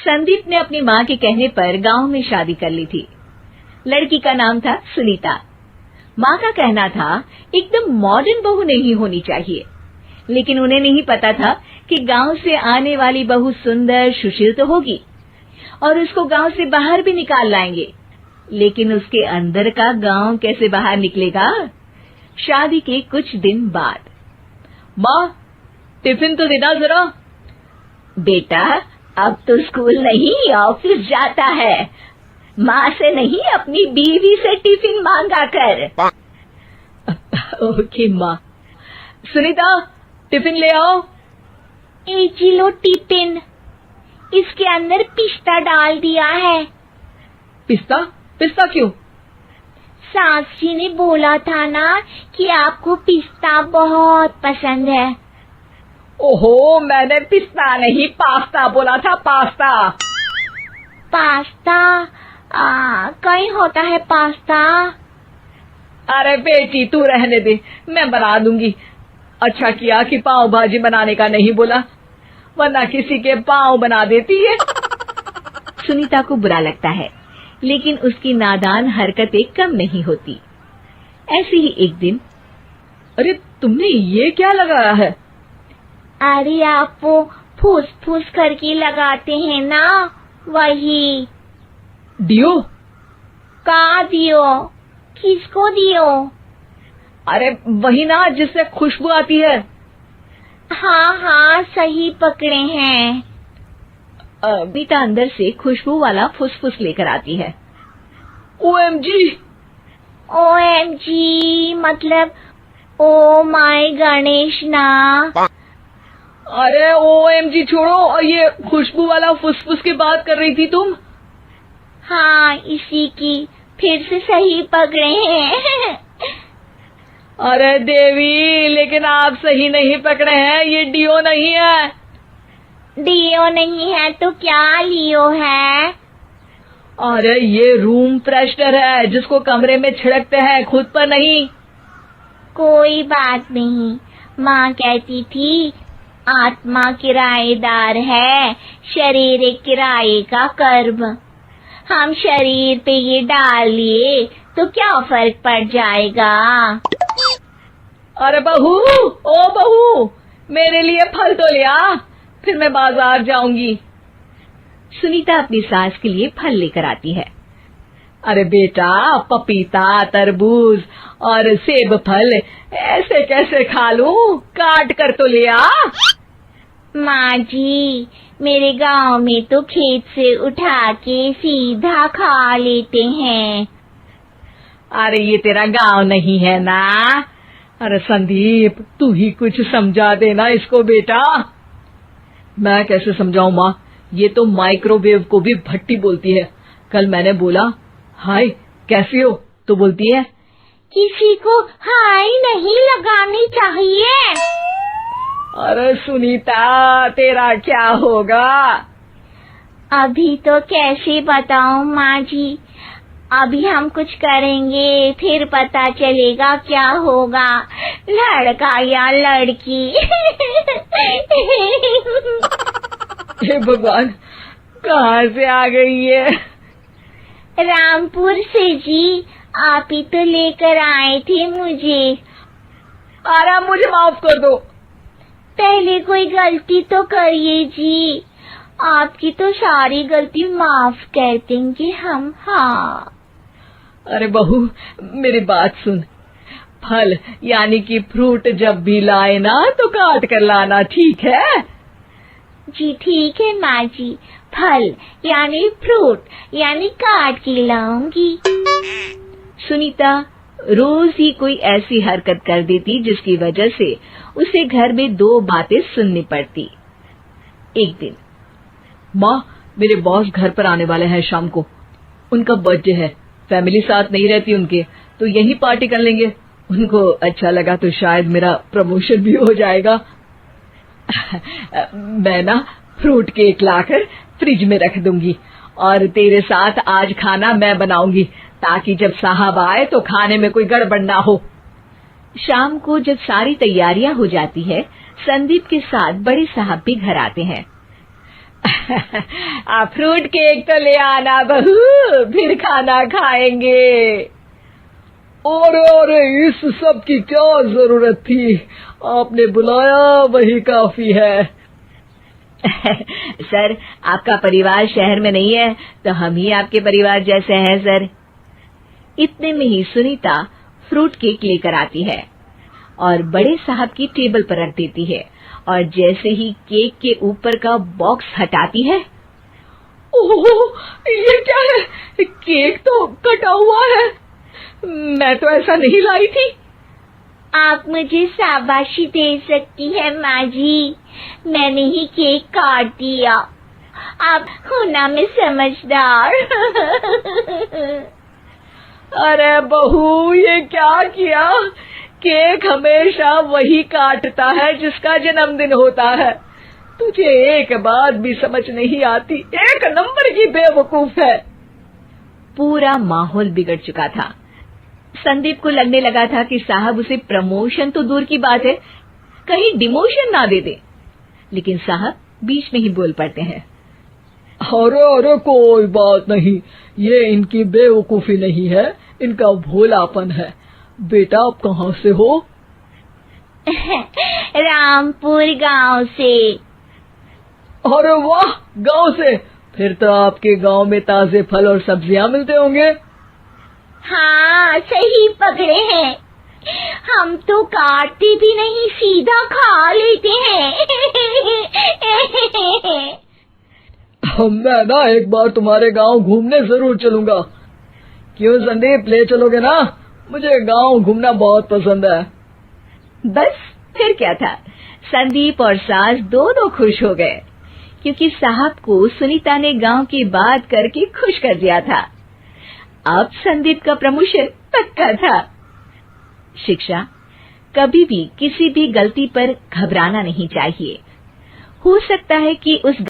संदीप ने अपनी माँ के कहने पर गांव में शादी कर ली थी। लड़की का नाम था सुनीता। माँ का कहना था एकदम मॉडर्न बहू नहीं होनी चाहिए, लेकिन उन्हें नहीं पता था कि गांव से आने वाली बहू सुंदर सुशील तो होगी और उसको गांव से बाहर भी निकाल लाएंगे, लेकिन उसके अंदर का गांव कैसे बाहर निकलेगा। शादी के कुछ दिन बाद, माँ टिफिन तो देना जरा। बेटा अब तो स्कूल नहीं ऑफिस जाता है, माँ से नहीं अपनी बीवी से टिफिन मांगा कर। ओके माँ। सुनीता टिफिन ले आओ। एक किलो टिफिन, इसके अंदर पिस्ता डाल दिया है। पिस्ता? पिस्ता क्यों? सास जी ने बोला था ना कि आपको पिस्ता बहुत पसंद है। ओहो, मैंने पिस्ता नहीं पास्ता बोला था, पास्ता। पास्ता? कहीं होता है पास्ता? अरे बेटी तू रहने दे, मैं बना दूंगी। अच्छा किया कि पाव भाजी बनाने का नहीं बोला, वरना किसी के पाव बना देती है। सुनीता को बुरा लगता है, लेकिन उसकी नादान हरकतें कम नहीं होती। ऐसे ही एक दिन, अरे तुमने ये क्या लगाया है? अरे आप वो फूस फूस करके लगाते हैं ना, वही। डियो? का दियो? किसको दियो? अरे वही ना जिससे खुशबू आती है। हाँ सही पकड़े हैं। बीता अंदर से खुशबू वाला फुसफुस लेकर आती है। OMG! OMG मतलब ओ माय गणेश ना। अरे OMG छोड़ो, और ये खुशबू वाला फुसफुस की बात कर रही थी तुम? हाँ इसी की, फिर से सही पकड़े हैं। अरे देवी, लेकिन आप सही नहीं पकड़े हैं, ये डियो नहीं है। डियो नहीं है तो क्या लियो है? अरे ये रूम फ्रेशनर है, जिसको कमरे में छिड़कते हैं, खुद पर नहीं। कोई बात नहीं, माँ कहती थी आत्मा किराएदार है, शरीर एक किराए का कर्म। हम शरीर पे ये डाल लिए तो क्या फर्क पड़ जाएगा। अरे बहू, ओ बहू, मेरे लिए फल तो ले आ, फिर मैं बाजार जाऊंगी। सुनीता अपनी सास के लिए फल लेकर आती है। अरे बेटा, पपीता, तरबूज और सेब फल ऐसे कैसे खा लूं? काट कर तो ले आ। माँ जी, मेरे गांव में तो खेत से उठा के सीधा खा लेते हैं। अरे ये तेरा गांव नहीं है ना। अरे संदीप, तू ही कुछ समझा देना इसको बेटा। मैं कैसे समझाऊं माँ, ये तो माइक्रोवेव को भी भट्टी बोलती है। कल मैंने बोला हाय कैसी हो, तो बोलती है किसी को हाय नहीं लगानी चाहिए। अरे सुनीता, तेरा क्या होगा? अभी तो कैसे बताऊं माँ जी, अभी हम कुछ करेंगे फिर पता चलेगा क्या होगा, लड़का या लड़की। हे भगवान, कहाँ से आ गई है? रामपुर से जी, आप ही तो लेकर आए थे मुझे। अरे मुझे माफ कर दो। पहले कोई गलती तो करिए जी, आपकी तो सारी गलती माफ कर देंगे हम। हाँ अरे बहू, मेरी बात सुन, फल यानी कि फ्रूट जब भी लाए ना तो काट कर लाना, ठीक है? जी ठीक है माँ जी, फल यानी फ्रूट यानी काट के लाऊंगी। सुनीता रोज ही कोई ऐसी हरकत कर देती जिसकी वजह से उसे घर में दो बातें सुननी पड़ती। एक दिन, माँ मेरे बॉस घर पर आने वाले हैं शाम को, उनका बर्थडे है, फैमिली साथ नहीं रहती उनके, तो यही पार्टी कर लेंगे। उनको अच्छा लगा तो शायद मेरा प्रमोशन भी हो जाएगा। मैं ना फ्रूट केक लाकर फ्रिज में रख दूंगी और तेरे साथ आज खाना मैं बनाऊंगी, ताकि जब साहब आए तो खाने में कोई गड़बड़ ना हो। शाम को जब सारी तैयारियां हो जाती है, संदीप के साथ बड़े साहब भी घर आते हैं। आप फ्रूट केक तो ले आना बहू, फिर खाना खाएंगे। अरे इस सब की क्या जरूरत थी, आपने बुलाया वही काफी है। सर, आपका परिवार शहर में नहीं है तो हम ही आपके परिवार जैसे हैं सर। इतने में ही सुनीता फ्रूट केक लेकर आती है और बड़े साहब की टेबल पर रख देती है, और जैसे ही केक के ऊपर का बॉक्स हटाती है, ओह, ये क्या है? केक तो कटा हुआ है, मैं तो ऐसा नहीं लाई थी। आप मुझे शाबाशी दे सकती है माँ जी, मैंने ही केक काट दिया। आप होना में समझदार। अरे बहू, ये क्या किया? केक हमेशा वही काटता है जिसका जन्मदिन होता है। तुझे एक बात भी समझ नहीं आती, एक नंबर की बेवकूफ है। पूरा माहौल बिगड़ चुका था। संदीप को लगने लगा था कि साहब उसे प्रमोशन तो दूर की बात है, कहीं डिमोशन ना दे दे। लेकिन साहब बीच में ही बोल पड़ते हैं। अरे कोई बात नहीं, ये इनकी बेवकूफी नहीं है, इनका भोलापन है। बेटा आप कहाँ से हो? रामपुर गांव से। अरे वाह, गांव से? फिर तो आपके गांव में ताजे फल और सब्जियां मिलते होंगे। हाँ, सही पकड़े हैं। हम तो काटते भी नहीं, सीधा खा लेते हैं। मैं ना एक बार तुम्हारे गांव घूमने जरूर चलूंगा। क्यों संदीप, ले चलोगे ना? मुझे गांव घूमना बहुत पसंद है। बस फिर क्या था, संदीप और सास दोनों खुश हो गए, क्योंकि साहब को सुनीता ने गांव की बात करके खुश कर दिया था। अब संदीप का प्रमोशन पक्का था। शिक्षा, कभी भी किसी भी गलती पर घबराना नहीं चाहिए। हो सकता है कि उस